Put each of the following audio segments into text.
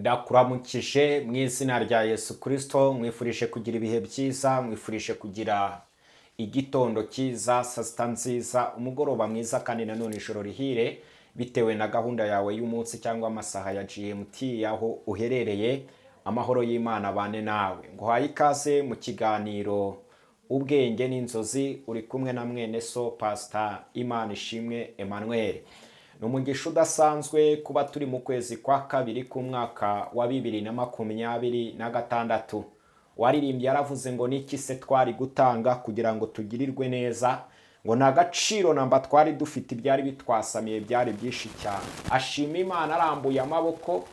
Ndakuramukije mu izina rya Yesu Kristo, mwifurije kugira ibihe byiza, mwifurije kugira igitondo cyiza, saa sita nziza, umugoroba mwiza kandi nanone ijoro rihire bitewe na gahunda yawe y'umunsi cyangwa amasaha ya GMT aho uherereye. Amahoro y'Imana bane nawe. Nguhaye ikaze mu kiganiro Ubwenge n'Inzozi, uri kumwe na mwene so Pastor Imana ishimwe Emmanuel. Umugisha udasanzwe kuba turi mu kwezi kwa kabiri k'umwaka wa 2026. Waririmbye yaravuze ngo niki se twari gutanga kugira ngo tugirirwe neza, ngo nta gaciro namba twari dufite, ibyari bitwasamiye byari byinshi cyane. Ashima Imana arambuye amaboko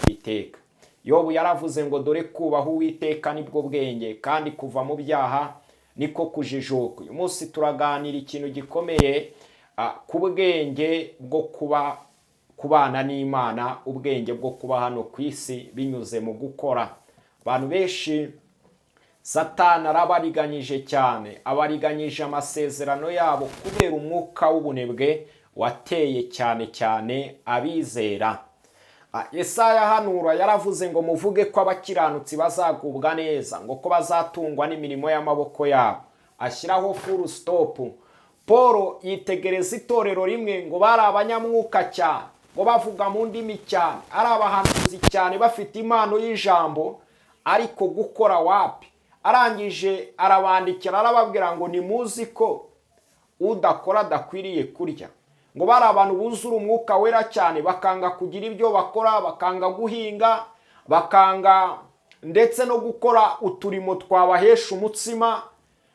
iteka. Yobu yaravuze ngo dore kubaha Uwiteka nibwo bwenge, kandi kuva mu byaha niko kujijuka. Uyu munsi turaganira ikintu gikomeye ku bwenge bwo kubana n'Imana, ubwenge bwo kuba hano ku isi binyuze mu gukora. Abantu benshi Satani arabariganyije cyane, abariganyije amasezerano yabo kubera umwuka w'ubunebwe wateye cyane cyane abizera. Yesaya hanura yaravuze ngo muvuge ko abakiranutsi bazagubwa neza, ngo ko bazatungwa n'imirimo y'amaboko yabo. Ashyiraho full stop. Paul yitegereza itorero rimwe ngo bari abanyamwuka cyane, ngo bavuga mu ndimi cyane, ari abahanuzi cyane, bafite impano y'ijambo, ariko gukora wapi. Arangije arabandikira arababwira ngo nimuzi ko udakora adakwiriye kurya. Ngo bari abantu buzura umwuka wera cyane, bakanga kugira ibyo bakora, bakanga guhinga, bakanga ndetse no gukora uturimo twabahesha umutsima.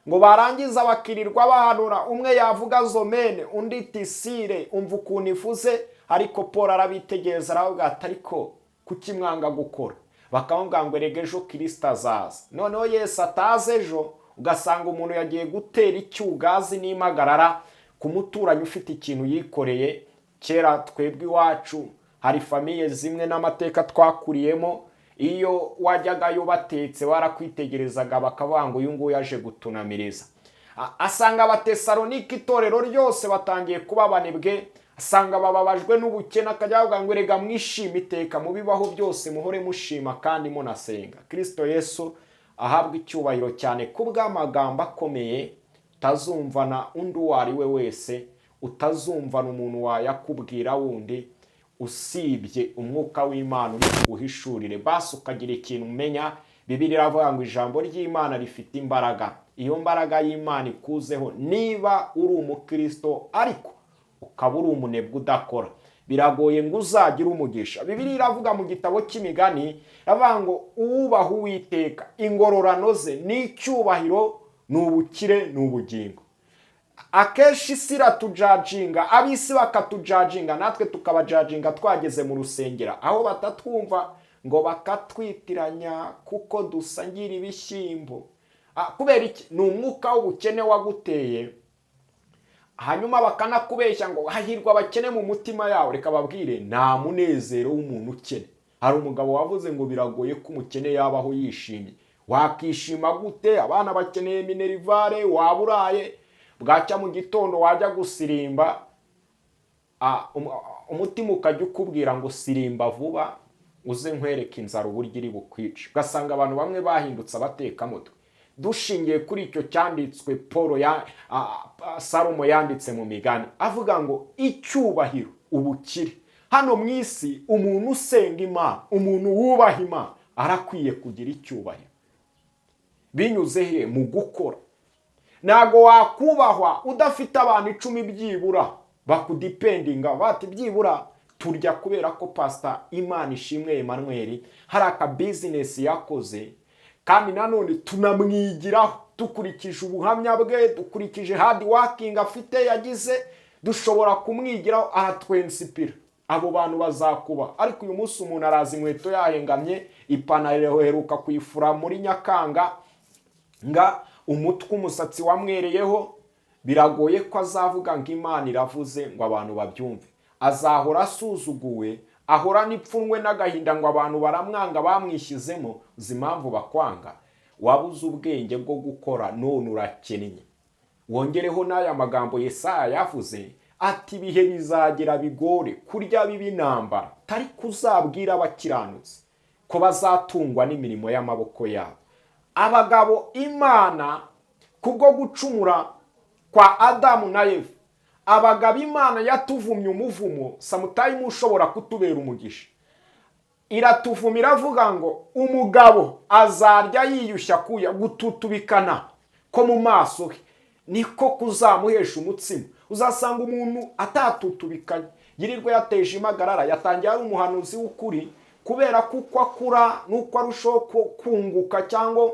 Ngo barangiza bakirirwa bahanura, umwe yavuga zomene, undi tisire, umva ukuntu ivuze. Ariko Paul arabitegereza aravuga ati ariko kuki mwanga gukora? Bakavuga ngo erega ejo Kristo azaza. Noneho Yesu ataze ejo, ugasanga umuntu yagiye gutera icyugazi n'impagarara ku muturanyi ufite ikintu yikoreye. Kera twebwe iwacu hari famiye zimwe n'amateka twakuriyemo, iyo wajyagayo batetse warakwitegerezaga bakavuga ngo uyu nguyu yaje gutunamiriza. Asanga abatesalonike itorero ryose batangiye kuba banebwe, asanga bababajwe n'ubukene, akajya avuga ngo erega mwishime iteka, mubibaho byose muhore mushima kandi munasenga. Kristo Yesu ahabwa icyubahiro cyane kubw'amagambo akomeye utazumvana undi uwo ari we wese, utazumvana umuntu wayakubwira wundi usibye umwuka w'Imana uguhishurire. Basi ukagira ikintu umenya. Bibiliya iravuga ngo ijambo ry'Imana rifite imbaraga. Iyo mbaraga y'Imana ikuzeho, niba uri umukristo ariko ukaba uri umunebwe udakora, biragoye ngo uzagire umugisha. Bibiliya iravuga mu gitabo cy'imigani, iravuga ngo uwubaha Uwiteka ingororano ze n'icyubahiro, n'ubukire, n'ubugingo. Akenshi isi iratujajinga, ab'isi bakatujajinga, natwe tukabajajinga twageze mu rusengero, aho batatwumva ngo bakatwitiranya kuko dusangira ibishyimbo. Kubera iki? Ni umwuka w'ubukene waguteye. Hanyuma bakanakubeshya ngo hahirwa abakene mu mutima yawe. Reka babwire, nta munezero w'umuntu ukene. Hari umugabo wavuze ngo biragoye ko umukene yabaho yishimye. Wakishima gute? Abana bakeneye minerivare, waburaye, bwacya mu gitondo wajya gusirimba, umutima ukajya ukubwira ngo sirimba vuba uze nkwereka inzara uburyo iri bukwice. Ugasanga abantu bamwe bahindutse abatekamutwe. Dushingiye kuri icyo cyanditswe Salomo yanditse mu migani, avuga ngo icyubahiro, ubukire hano mu isi, umuntu usenga Imana, umuntu wubaha Imana arakwiye kugira icyubahiro. Binyuze he? Mu gukora. Nago wakubahwa udafite abantu 10 byibura bakudipendinga, bati byibura turya kubera ko Pastor Imana ishimwe Emmanuel hari aka business yakoze, kandi nanone tunamwigiraho dukurikije ubuhamya bwe, dukurikije hard working afite yagize, dushobora kumwigiraho, aratwensipira. Abo bantu bazakuba. Ariko uyu munsi umuntu arazi inkweto yahengamye, ipantaro heruka kuyifura muri Nyakanga, nga umutwe umusatsi wamwereyeho, biragoye ko azavuga ngo Imana iravuze ngo abantu babyumve. Azahora asuzuguwe, ahora nipfunwe n'agahinda ngo abantu baramwanga bamwishyizemo. Zimpamvu bakwanga, wabuze ubwenge bwo gukora, none urakennye. Wongereho n'aya magambo Yesaya yavuze ati ibihe bizagera bigore, kurya bibi nambara, atari kuzabwira abakiranutsi ko bazatungwa n'imirimo y'amaboko yabo. Abagabo Imana kubwo gucumura kwa Adamu na Eva, abagabo Imana yatuvumye umuvumo samutayimu ushobora kutubera umugisha. Iratuvuma iravuga ngo umugabo azarya yiyushya kuya gututubikana ko mu maso he niko kuzamuhesha umutsima. Uzasanga umuntu atatutubikanye yirirwe yateje impagarara, yatangiye ari umuhanuzi w'ukuri kubera kuko akura nuko arushaho kunguka, cyangwa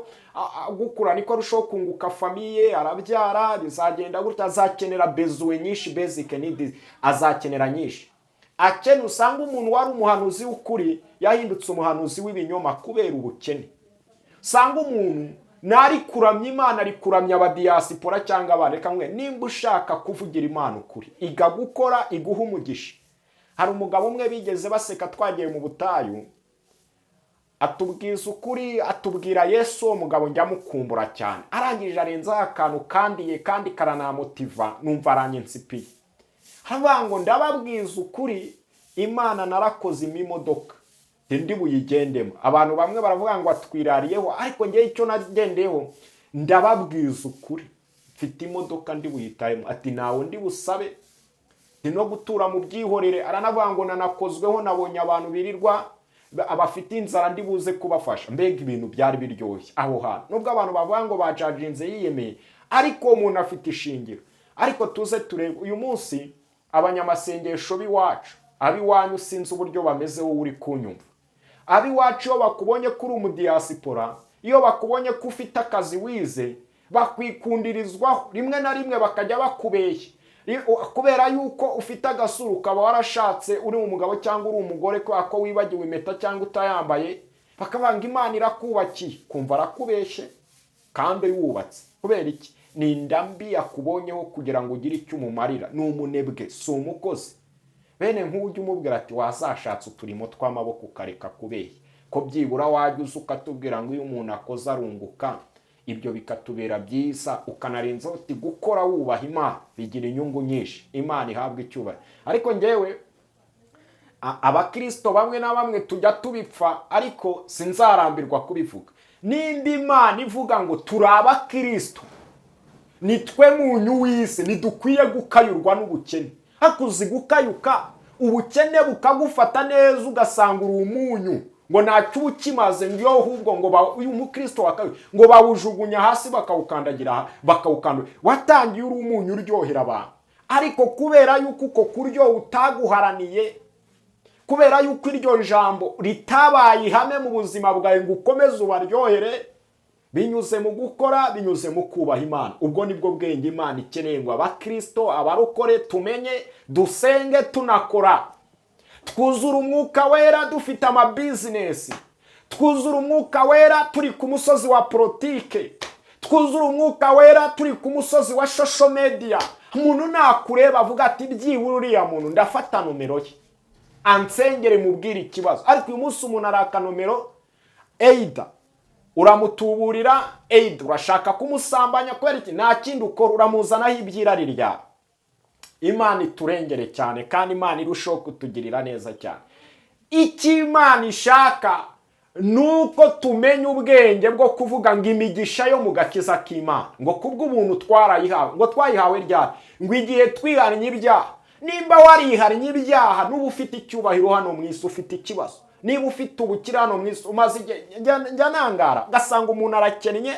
gukura niko arushaho kunguka famiye, arabyara, bizagenda gutya, azakenera bezuwe nyinshi, basic needs azakenera nyinshi. Akene usanga umuntu wari umuhanuzi w'ukuri yahindutse umuhanuzi w'ibinyoma kubera ubukene. Usanga umuntu nari kuramya Imana ari kuramya abadiyasipora cyangwa abareka mwe. Nimba ushaka kuvugira Imana ukuri, iga gukora, iguha umugisha. Hari umugabo umwe bigeze baseka twagiye mu butayu, atubwiza ukuri, atubwira Yesu. Umugabo njya mukumbura cyane, arangije arenzaho akantu kandi karanamotiva, numva aranyensipiye. Haba ngo ndababwiza ukuri, Imana narakoze imodoka ndi buyigendemo. Abantu bamwe baravuga ngo atwirariyeho, ariko ngiye icyo nagendeyeho ndababwiza ukuri, mfite imodoka ndi buyitayemo. Ati nawe ndi busabe, ndi no gutura mu byihorere. Aranavuga ngo nanakozweho, nabonye abantu birirwa abafite inzara ndi buze kubafasha. Mbega ibintu byari biryoshye aho hantu, nubwo abantu bavuga ngo bacajinze yiyemeye, ariko umuntu afite ishingiro. Ariko tuze turebe uyu munsi abanyamasengesho b'iwacu, abiwanyu sinzi uburyo bameze wowe uri kunyumva. Abiwacu iyo bakubonye kuri umudiyasipora, iyo bakubonye ko ufite akazi wize, bakwikundirizwaho rimwe na rimwe, bakajya bakubeshya kubera yuko ufite agasuru, ukaba warashatse uri umugabo cyangwa uri umugore, ko wibagiwe impeta cyangwa utayambaye, bakavanga Imana irakubakiye, kumva arakubeshye kandi wubatse. Kubera iki? Ni indambi yakubonyeho kugira ngo ugire icyo umumarira. Ni umunebwe, si umukozi. Bene nk'ujya umubwira ati wazashatse uturimo tw'amaboko ukareka kubeshya, ko byibura wajya uza ukatubwira ngo iyo umuntu akoze arunguka, ibyo bikatubera byiza. Ukanarenzaho uti gukora wubaha Imana bigira inyungu nyinshi, Imana ihabwa icyubahiro. Ariko njyewe abakristo bamwe na bamwe tujya tubipfa, ariko sinzarambirwa kubivuga. Nimba Imana ivuga ngo turi abakristo, nitwe munyu w'isi, ntidukwiye gukayurwa n'ubukene. Hakuzi gukayuka ubukene bukagufata neza, ugasanga uri umunyu ngo ntacyo ukimaze, ngo ahubwo ngo uyu mukristo wakayuka ngo bawujugunya hasi bakawukandagira, bakawukandura. Watangiye uri umunyu uryohera abantu, ariko kubera yuko uko kuryo utaguharaniye, kubera yuko iryo jambo ritabaye ihame mu buzima bwawe ngo ukomeze ubaryohere, binyuze mu gukora, binyuze mu kubaha Imana. Ubwo nibwo bwenge Imana ikeneye ngo abakristo, abarokore tumenye, dusenge tunakora, twuzura umwuka wera dufite amabizinesi, twuzura umwuka wera turi ku musozi wa politike, twuzura umwuka wera turi ku musozi wa social media. Umuntu nakureba avuga ati byibura uriya muntu ndafata nomero ye ansengere mubwire ikibazo. Ariko uyu munsi umuntu araka nomero, eida uramutuburira, eida urashaka kumusambanya, kubera iki? Nta kindi ukora, uramuzanaho ibyirari ryawe. Imana iturengere cyane, kandi Imana irushaho kutugirira neza cyane. Icyo Imana ishaka nuko tumenya ubwenge bwo kuvuga ngo imigisha yo mu gakiza k'Imana, ngo kubw'ubuntu twarayihawe. Ngo twayihawe ryari? Ngo igihe twihannye ibyaha. Nimba warihannye ibyaha, n'ubu ufite icyubahiro hano mu isi, ufite ikibazo. Niba ufite ubukire hano mu isi, umaze njya nangara gasanga umuntu arakennye,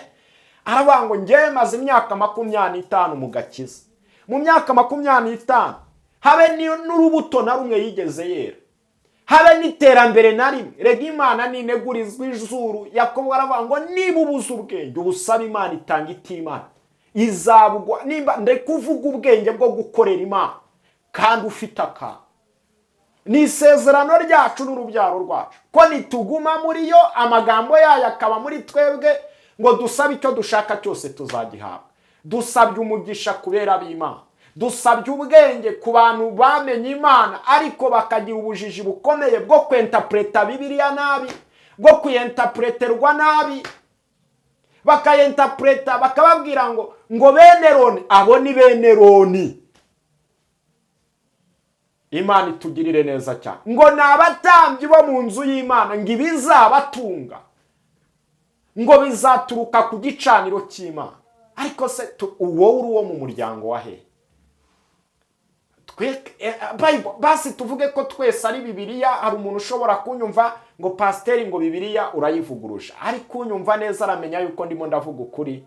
aravuga ngo njye maze imyaka 25 mu gakiza. Mu myaka 25 habe n'urubuto na rumwe yigeze yera, habe n'iterambere na rimwe. Rega Imana ninegurizwa izuru. Yakobo aravuga ngo niba ubuze ubwenge ubusaba Imana itanga itimana, izabugwa. Nimba ndekuvuga ubwenge bwo gukorera Imana kandi ufite akantu, ni isezerano ryacu n'urubyaro rwacu ko nituguma muri yo, amagambo yayo akaba muri twebwe, ngo dusabe icyo dushaka cyose tuzagihabwa. Dusabye umugisha kubera ab'Imana, dusabye ubwenge ku bantu bamenye Imana ariko bakagira ubujiji bukomeye bwo kwinterpreta Bibiliya nabi, bwo kuyinterpreterwa nabi, bakayinterpreta bakababwira ngo bene Roni, abo ni bene Roni. Imana itugirire neza cyane. Ngo ni abatambyi bo mu nzu y'Imana ngo ibizabatunga ngo bizaturuka ku gicaniro cy'Imana. Ariko se wowe uri uwo mu muryango wa he? Basi tuvuge ko twese ari Bibiliya. Hari umuntu ushobora kunyumva ngo pasiteri ngo Bibiliya urayivugurusha, ariko unyumva neza aramenya yuko ndimo ndavuga ukuri.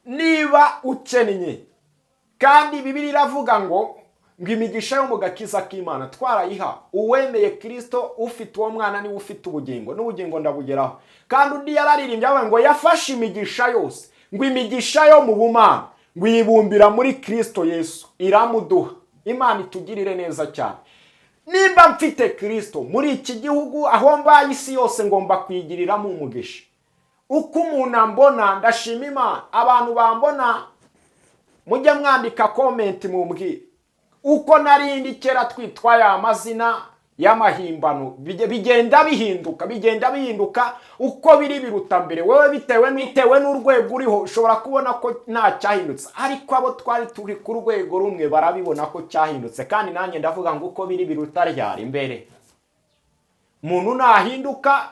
Niba ukennye kandi Bibiliya iravuga ngo imigisha yo mu gakiza k'Imana twarayiha uwemeye Kristo, ufite uwo mwana niwe ufite ubugingo, n'ubugingo ndabugeraho. Kandi undi yararirimbye avuga ngo yafashe imigisha yose, ngo imigisha yo mu bumana ngo yibumbira muri Kristo Yesu iramuduha. Imana itugirire neza cyane. Nimba mfite Kristo muri iki gihugu aho mbaye isi yose ngomba kwigiriramo umugisha. Uko umuntu ambona ndashima Imana. Abantu bambona mujye mwandika comment mumbwire uko narindi kera twitwaye amazina y'amahimbano bigenda bihinduka uko biri biruta mbere. Wewe bitewe n'urwego uriho ushobora kubona ko nta cyahindutse, ariko abo twari turi ku rwego rumwe barabibona ko cyahindutse. Kandi nanjye ndavuga ngo uko biri biruta ryari imbere. Umuntu nahinduka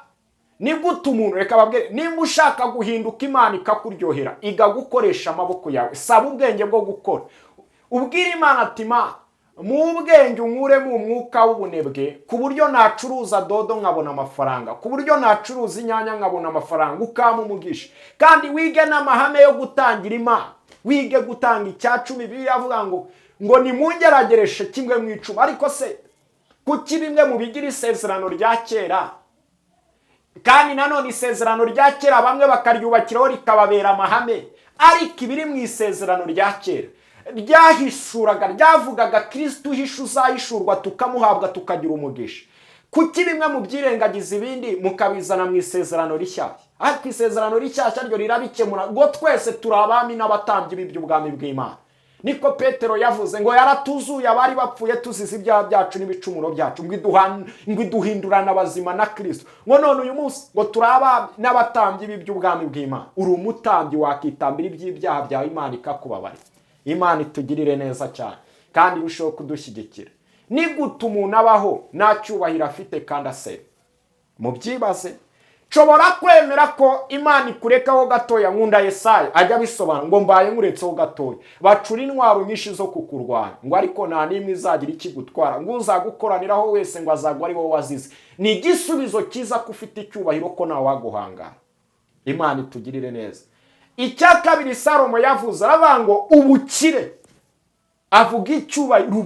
ni gute umuntu, reka babwire, nimba ushaka guhinduka Imana ikakuryohera igagukoresha amaboko yawe, saba ubwenge bwo gukora. Ubwira Imana ati Imana mu ubwenge unkure mu mwuka w'ubunebwe ku buryo nacuruza dodo nkabona amafaranga, ku buryo nacuruza inyanya nkabona amafaranga, ukama umugisha. Kandi wige n'amahame yo gutangira Imana, wige gutanga icyacumi. Bibiliya avuga ngo nimungeragereshe kimwe mu icumi. Ariko se kuki bimwe mu bigira isezerano rya kera kandi nanone isezerano rya kera bamwe bakaryubakiraho rikababera amahame, ariko ibiri mu isezerano rya kera ryahishuraga, ryavugaga Kristo uhisha uzahishurwa tukamuhabwa tukagira umugisha. Kuki bimwe mu byirengagiza ibindi mukabizana mu isezerano rishyashya? Ariko isezerano rishyashya ryo rirabikemura ngo twese turi abami n'abatambyi b'iby'ubwami bw'Imana. Niko Petero yavuze ngo yaratuzuye abari bapfuye tuzize ibyaha byacu n'ibicumuro byacu, ngo iduhindurana abazima na Kristo. Ngo none uyu munsi ngo turi abami n'abatambyi b'iby'ubwami bw'Imana. Uri umutambyi wakitambira iby'ibyaha byawe Imana ikakubabarira. Imana itugirire neza cyane kandi irusheho kudushyigikira. Ni gute umuntu abaho nta cyubahiro afite kandi aseba? Mubyibaze. Nshobora kwemera ko Imana ikurekaho gatoya, nkunda Yesaya ajya bisobanura ngo mbaye nkuretseho gatoya, bacura intwaro nyinshi zo kukurwanya, ngo ariko nta n'imwe izagira ikigutwara, ngo uzagukoraniraho wese ngo azagwa ari wowe wazize. Ni igisubizo cyiza ko ufite icyubahiro ko nawe waguhangara. Imana itugirire neza. Icya kabiri Salomo yavuze aravuga ngo ubukire, avuga icyubahiro,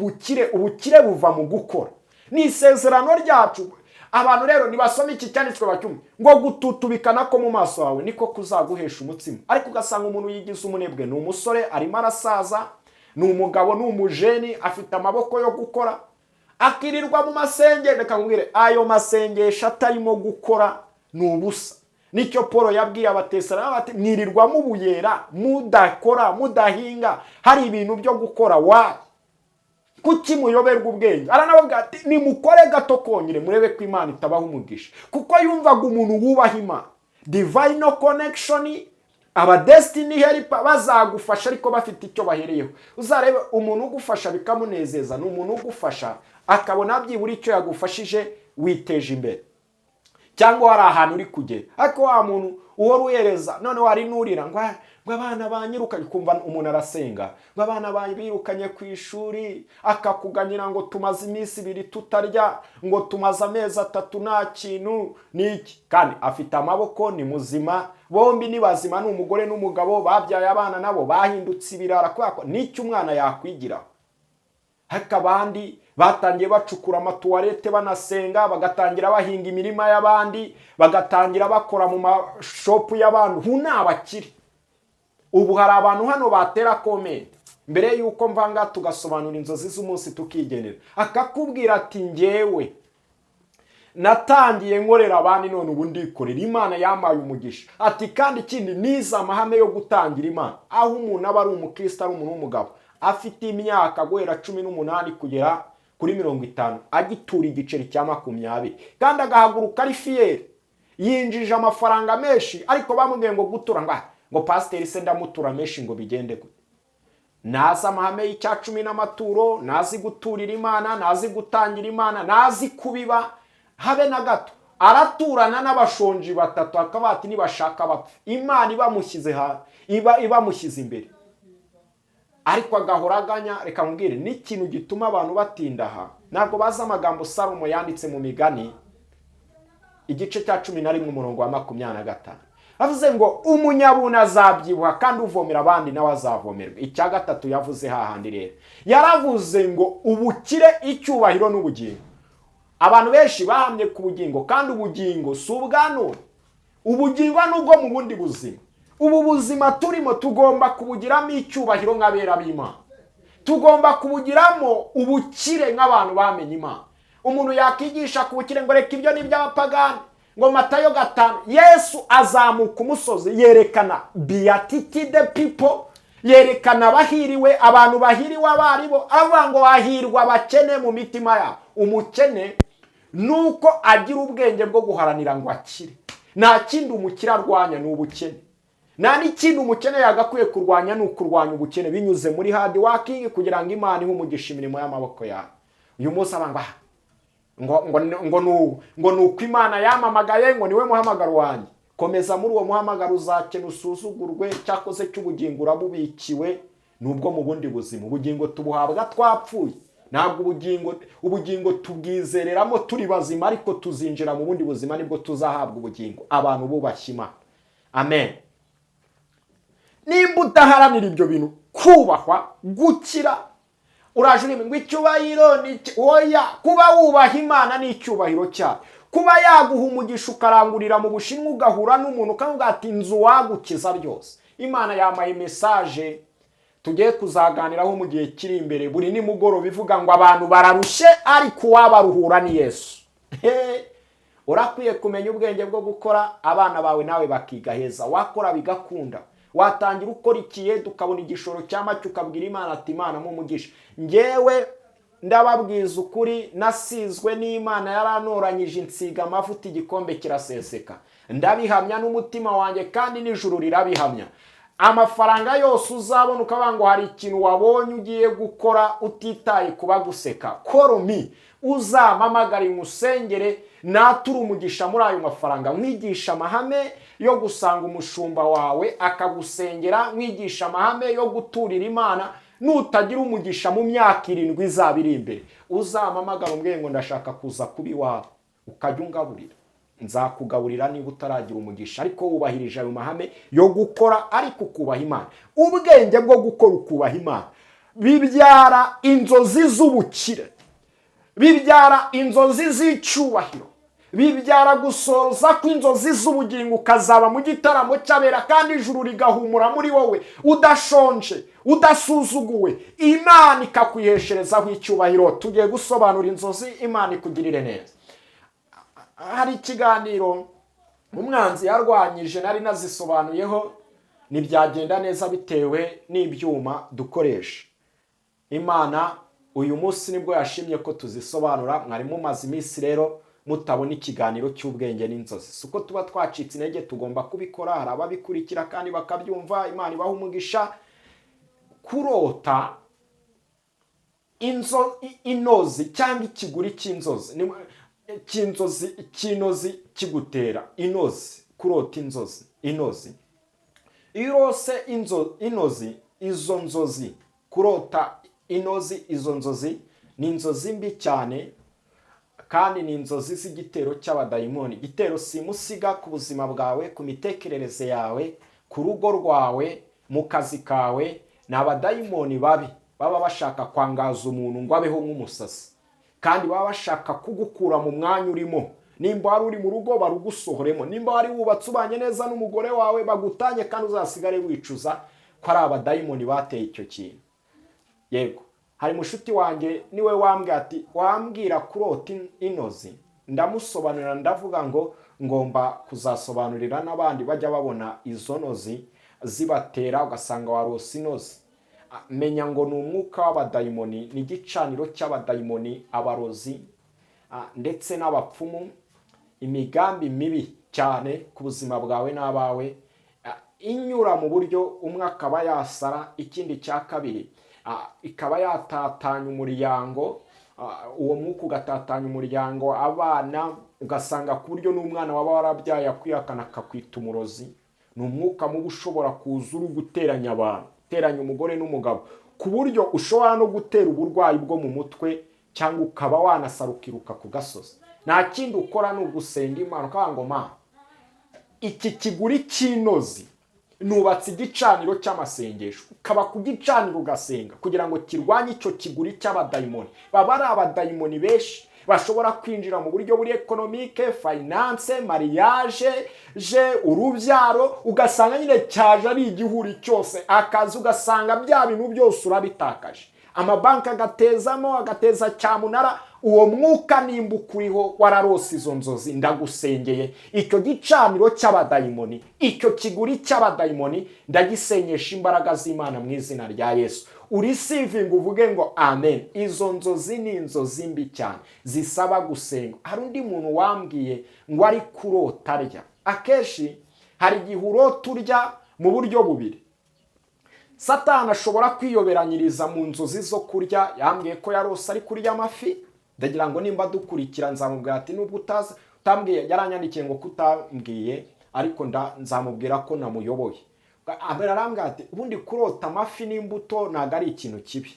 ubukire buva mu gukora. Ni isezerano ryacu. Abantu rero nibasoma iki cyanditswe bacyumve ngo gututubikana ko mu maso hawe niko kuzaguhesha umutsima. Ariko ugasanga umuntu yigize umunebwe, ni umusore arimo arasaza, ni umugabo, ni umujeni, afite amaboko yo gukora, akirirwa mu masengero. Reka nkubwire, ayo masengesho atarimo gukora ni ubusa. Nicyo Paul yabwiye Abatesalonika ati mwirirwa mubuyera, mudakora, mudahinga, hari ibintu byo gukora. Kuki muyoberwa ubwenge? Aranavuga ati nimukore gato konyine murebe ko Imana itabaho umugisha. Kuko yumvaga umuntu wubaha Imana, divine connection, aba destiny helper bazagufasha ariko bafite icyo bahereyeho. Uzarebe umuntu ugufasha bikamunezeza, ni umuntu ugufasha akabona byibura icyo yagufashije witeje imbere. Cyangwa hari ahantu uri kugera, ariko wa muntu uhora uhereza none wari nurira ngo abana banyirukanye, kumva umuntu arasenga ngo abana birukanye ku ishuri, akakuganyira ngo tumaze iminsi 2 tutarya, ngo tumaze amezi 3 nta kintu niki. Kandi afite amaboko, ni muzima, bombi ni bazima, ni umugore n'umugabo, babyaye abana nabo bahindutse ibirara. Kwako nicyo umwana yakwigira. Hakabandi batangiye bacukura amatuwarete banasenga, bagatangira bahinga imirima y'abandi, bagatangira bakora mu mashopu y'abantu. Hunabakiri. Ubu hari abantu hano batera comment mbere yuko mvanga tugasobanura inzozi z'umunsi tukigenera, akakubwira ati ngewe natangiye nkorera abandi none ubu ndikorera, Imana yamaye umugisha. Ati kandi ikindi niza amahame yo gutangira Imana, aho umuntu aba ari umukristo, ari umuntu w'umugabo afite imyaka guhera 18 kugera kuri 50, agitura igiceri cya 20 kandi agahaguruka ari fier, yinjije amafaranga menshi. Ariko bamubwiye ngo gutura ngo pasiteri se ndamutura menshi ngo bigende gute? nazi amahame y'icyacumi n'amaturo, nazi guturira Imana, nazi gutangira Imana, nazi kubiba habe na gato. Araturana n'abashonji batatu akabati nibashaka bapfa. Imana ibamushyize imbere. Ariko agahora aganya. Reka nkubwire n'ikintu gituma abantu batinda aha. Ntabwo bazi amagambo Salomo yanditse mu Migani igice cya 11 umurongo wa 25. Avuze ngo umunyabuna azabyibuha kandi uvomera abandi nawe azavomerwa. Icya gatatu yavuze hahandi rero. Yaravuze ngo ubukire, icyubahiro n'ubugingo. Abantu benshi bahamye ku bugingo kandi ubugingo si ubwa none. Ubugingo nubwo mu bundi buzima. Ubu buzima turimo tugomba kubugiramo icyubahiro nk'abera b'Imana. Tugomba kubugiramo ubukire nk'abantu bamenye Imana. Umuntu yakigisha ku bukire ngo reka ibyo ni by'abapagani. Ngo Matayo 5 Yesu azamuka umusozi yerekana beatitude people, yerekana bahiriwe, abantu bahiriwe abaribo, avuga ngo hahirwa abakene mu mitima yabo. Umukene nuko agira ubwenge bwo guharanira ngo akire. Nta kindi umukire arwanya ni ubukene. Nta n'ikindi umukene yagakwiye kurwanya ni ukurwanya ubukene binyuze muri hard working kugira ngo Imana ihe umugisha imirimo y'amaboko yawe. Uyu munsi abanga ngo nuko Imana yamamagaye ngo niwe muhamagaro wanjye. Komeza muri uwo muhamagaro uzakena usuzugurwe, cyakoze cy'ubugingo urabubikiwe nubwo mu bundi buzima. Ubugingo tubuhabwa twapfuye. Ntabwo ubugingo tubwizereramo turi bazima, ariko tuzinjira mu bundi buzima nibwo tuzahabwa ubugingo. Abantu bubashye Imana. Amen. Nimba udaharanira ibyo bintu, kubahwa, gukira, urajurime ngo icyubahiro ni oya. Kuba wubaha Imana ni icyubahiro cyayo. Kuba yaguha umugisha ukarangurira mu Bushinwa ugahura n'umuntu ukavuga ati inzu wagukiza byose. Imana yamaye message tugiye kuzaganiraho mu gihe kiri imbere. Buri nimugoroba bivuga ngo abantu bararushe ariko wabaruhura ni Yesu. Urakwiye kumenya ubwenge bwo gukora, abana bawe nawe bakiga heza. Wakora bigakunda. Watangira ukora ikiye tukabona igishoro cy'amacyo ukabwira Imana ati Imana mu mugisha. Ngewe ndababwiza ukuri nasizwe n'Imana yaranoranyije insiga amavuta igikombe kiraseseka. Ndabihamya n'umutima wanjye kandi n'ijuru rirabihamya. Amafaranga yose uzabona ukavuga ngo hari ikintu wabonye ugiye gukora utitaye kuba guseka. Koromi uzamamagara imusengere natura umugisha muri ayo mafaranga. Mwigisha amahame yo gusanga umushumba wawe akagusengera, mwigisha amahame yo guturira Imana. Nutagira umugisha mu myaka 7 izabiri imbere, uzamamagara umbwiye ngo ndashaka kuza kubi wawe ukajya ungaburira. Nzakugaburira niba utaragira umugisha, ariko wubahirije ayo mahame yo gukora ariko kubaha Imana. Ubwenge bwo gukora ukubaha Imana bibyara inzozi z'ubukire, bibyara inzozi z'icyubahiro, bibyara gusoza kw'inzozi z'ubugingo. Ukazaba mu gitaramo cy'abera kandi ijuru rigahumura muri wowe, udashonje, udasuzuguwe. Imana ikakwihesherezaho icyubahiro. Tugiye gusobanura inzozi, Imana ikugirire neza. Hari ikiganiro umwanzi yarwanyije nari nazisobanuyeho, ntibyagenda neza bitewe n'ibyuma dukoresha. Imana uyu munsi nibwo yashimye ko tuzisobanura. Mwari mumaze iminsi rero mutabona ikiganiro cy'ubwenge n'inzozi. Suko tuba twacitse intege, tugomba kubikora. Hari ababikurikira kandi bakabyumva. Imana ibahe umugisha. Kurota inozi cyangwa ikiguri cy'inzozi, cy'inozi kigutera. Inozi, kurota inzozi, inozi. Irose inozi, izo nzozi, kurota inozi, izo nzozi ni inzozi mbi cyane kandi ni inzozi z'igitero cy'abadayimoni. Igitero simusiga ku buzima bwawe, ku mitekerereze yawe, ku rugo rwawe, mu kazi kawe. Ni abadayimoni babi baba bashaka kwangaza umuntu ngo abeho nk'umusasi, kandi baba bashaka kugukura mu mwanya urimo. Nimba wari uri mu rugo barugusohoremo, nimba wari wubatse ubanye neza n'umugore wawe bagutanye kandi uzasigare wicuza ko ari abadayimoni bateye icyo kintu. Yego, hari mushuti wanjye niwe wambwira ati wambwira kurota inozi. Ndamusobanurira ndavuga ngo ngomba kuzasobanurira n'abandi bajya babona izo nozi zibatera ugasanga warose inozi. Menya ngo ni umwuka w'abadayimoni, ni igicaniro cy'abadayimoni, abarozi ndetse n'abapfumu. Imigambi mibi cyane ku buzima bwawe n'abawe. inyura mu buryo umwe akaba yasara, ikindi cya kabiri ikaba yatatanya umuryango, uwo mwuka ugatatanya umuryango, abana ugasanga ku buryo n'umwana waba warabyaye akwihakana akakwita umurozi. Ni umwuka mubi ushobora kuza uri guteranya abantu, guteranya umugore n'umugabo, ku buryo ushobora no gutera uburwayi bwo mu mutwe, cyangwa ukaba wanasara ukiruka ku gasozi. Nta kindi ukora ni ugusenga Imana ukavuga ngo Mana, iki kiguri cy'Inozi nubatse igicaniro cy'amasengesho, ukaba ku gicaniro ugasenga kugira ngo kirwanye icyo kiguri cy'abadayimoni. Baba ari abadayimoni benshi bashobora kwinjira mu buryo buri economique, finance, mariage, urubyaro, ugasanga nyine cyaje ari igihuri cyose, akazi ugasanga bya bintu byose urabitakaje, amabanki agateza cyamunara. Uwo mwuka nimba ukuriho wararose izo nzozi, ndagusengeye icyo gicaniro cy'abadayimoni, icyo kiguri cy'abadayimoni ndagisenyesha imbaraga z'Imana mu izina rya Yesu. Urisivinga uvuge ngo amen. Izo nzozi ni inzozi mbi cyane zisaba gusenga. Hari undi muntu wambwiye ngo ari kurota arya. Akenshi hari igihe urota urya mu buryo bubiri. Satani ashobora kwiyoberanyiriza mu nzozi zo kurya. Yambwiye ko yarose ari kurya amafi. Ndagira ngo nimba dukurikira nzamubwira ati nubwo utambwiye, yaranyandikiye ngo kutambwiye, ariko nzamubwira ko namuyoboye. Arambwira ati ubundi kurota amafi n'imbuto ntago ari ikintu kibi,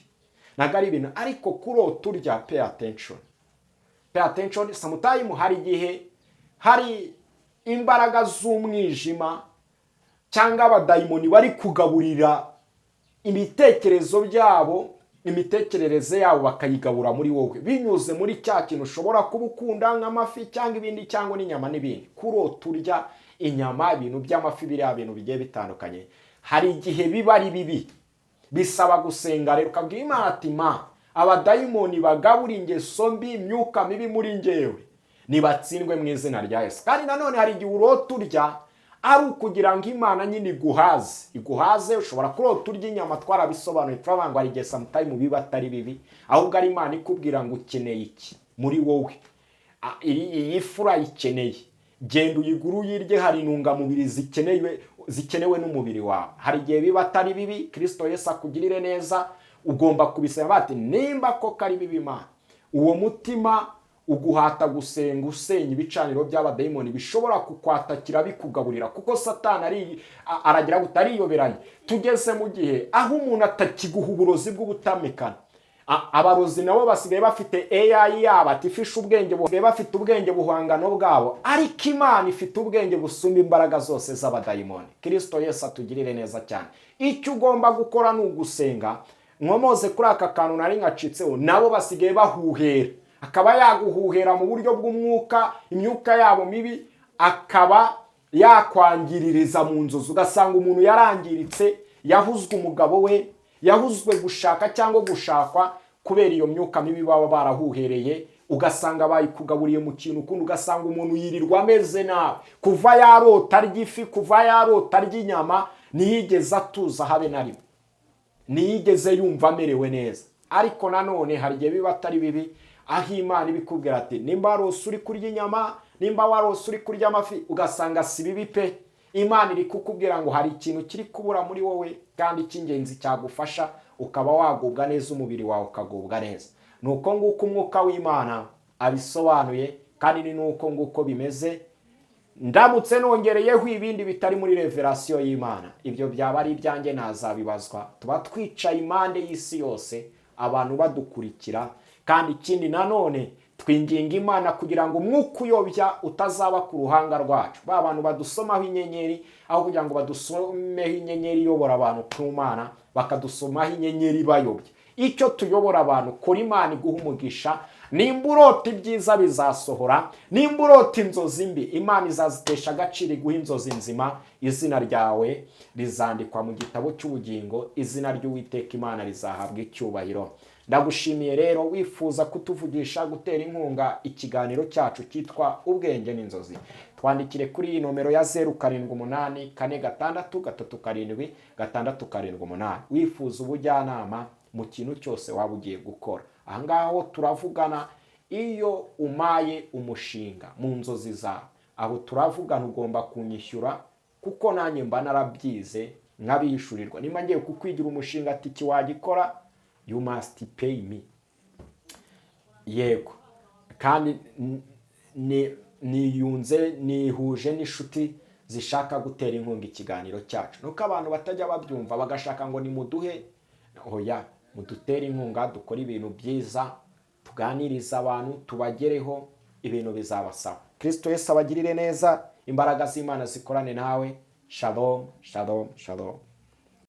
ntago ari ibintu, ariko kurota urya pay attention. Pay attention. Sometimes hari igihe hari imbaraga z'umwijima cyangwa abadayimoni bari kugaburira ibitekerezo byabo, imitekerereze yabo bakayigabura muri wowe binyuze muri cya kintu ushobora kuba ukunda nk'amafi cyangwa ibindi, cyangwa n'inyama n'ibindi. Kurota urya inyama, ibintu by'amafi, biriya bintu bigiye bitandukanye, hari igihe biba ari bibi, bisaba gusenga. Rero ukabwira Imana ati Ma, abadayimoni bagabura ingeso mbi, imyuka mibi muri njyewe, nibatsindwe mu izina rya Yesu. Kandi nanone hari igihe urota urya ari ukugira ngo Imana nyine iguhaze. Ushobora kurota urya inyama, twarabisobanuye turavuga ngo hari igihe sometimes biba atari bibi, ahubwo ari Imana ikubwira ngo ukeneye iki muri wowe, iyi fura ikeneye, genda uyiguru uyirye, hari intungamubiri zikenewe n'umubiri wawe. Hari igihe biba atari bibi, Kristo Yesu akugirire neza, ugomba kubisaba bati nimba ko kari bibi Imana, uwo mutima uguhata gusenga usenya ibicaniro by'abadayimoni bishobora kukwatakira bikugaburira, kuko Satani aragira gutariyoberanye. Tugeze mu gihe aho umuntu atakiguha uburozi bw'ubutamikana. Abarozi nabo basigaye bafite AI yabo, atifisha ubwenge, bafite ubwenge buhangano bwabo, ariko Imana ifite ubwenge busumba imbaraga zose z'abadayimoni. Kristo Yesu atugirire neza cyane. Icyo ugomba gukora ni ugusenga. Nkomoze kuri aka kantu nari ngacitseho, nabo basigaye bahuhera, akaba yaguhuhera mu buryo bw'umwuka, imyuka yabo mibi akaba yakwangiririza mu nzozi. Ugasanga umuntu yarangiritse, yahuzwe umugabo we, yahuzwe gushaka cyangwa gushakwa kubera iyo myuka mibi baba barahuhereye. Ugasanga bayikugaburiye mu kintu ukundi, ugasanga umuntu yirirwa ameze nabi, kuva yarota ry'ifi, kuva yarota ry'inyama, ntiyigeze atuza habe na rimwe, ntiyigeze yumva amerewe neza. Ariko nanone hari igihe biba atari bibi, aho Imana ibikubwira ati nimba warose uri kurya inyama, nimba warose uri kurya amafi, ugasanga si bibi pe. Imana iri kukubwira ngo hari ikintu kiri kubura muri wowe, kandi cy'ingenzi cyagufasha ukaba wagubwa neza, umubiri wawe ukagubwa neza. Nuko nguko umwuka w'Imana abisobanuye, kandi ni nuko nguko bimeze. Ndamutse nongereyeho ibindi bitari muri revelation y'Imana, ibyo byaba ari ibyanjye nazabibazwa. Tuba twicaye impande y'isi yose, abantu badukurikira. Kandi ikindi nanone twinginga Imana kugira ngo umwuka uyobya utazaba ku ruhanga rwacu. Ba bantu badusomaho inyenyeri, aho kugira ngo badusomeho inyenyeri iyobora abantu ku Mana, bakadusomaho inyenyeri bayobya. Icyo tuyobora abantu kuri Imana iguha umugisha. Nimba urota ibyiza bizasohora, nimba urota inzozi mbi, Imana izazitesha agaciro iguha inzozi nzima. Izina ryawe rizandikwa mu gitabo cy'ubugingo, izina ry'Uwiteka Imana rizahabwa icyubahiro. Ndagushimiye rero wifuza kutuvugisha, gutera inkunga ikiganiro cyacu cyitwa Ubwenge n'Inzozi, twandikire kuri iyi nomero ya 078 463 678. Wifuza ubujyanama mu kintu cyose waba ugiye gukora. Ahangaho turavugana iyo umaye umushinga mu nzozi zawe, aho turavugana ugomba kunyishyura kuko nanjye mba narabyize nkabishurirwa. Nimba ngiye kukwigira umushinga ati iki wagikora, you must pay me. Yego, kandi nihuje n'inshuti zishaka gutera inkunga ikiganiro cyacu. Nuko abantu batajya babyumva bagashaka ngo nimuduhe, oya, mudutere inkunga, dukora ibintu byiza, tuganiriza abantu, tubagereho, ibintu bizabasaba. Kristo Yesu abagirire neza, imbaraga z'Imana zikorane nawe. Shalom, shalom, shalom.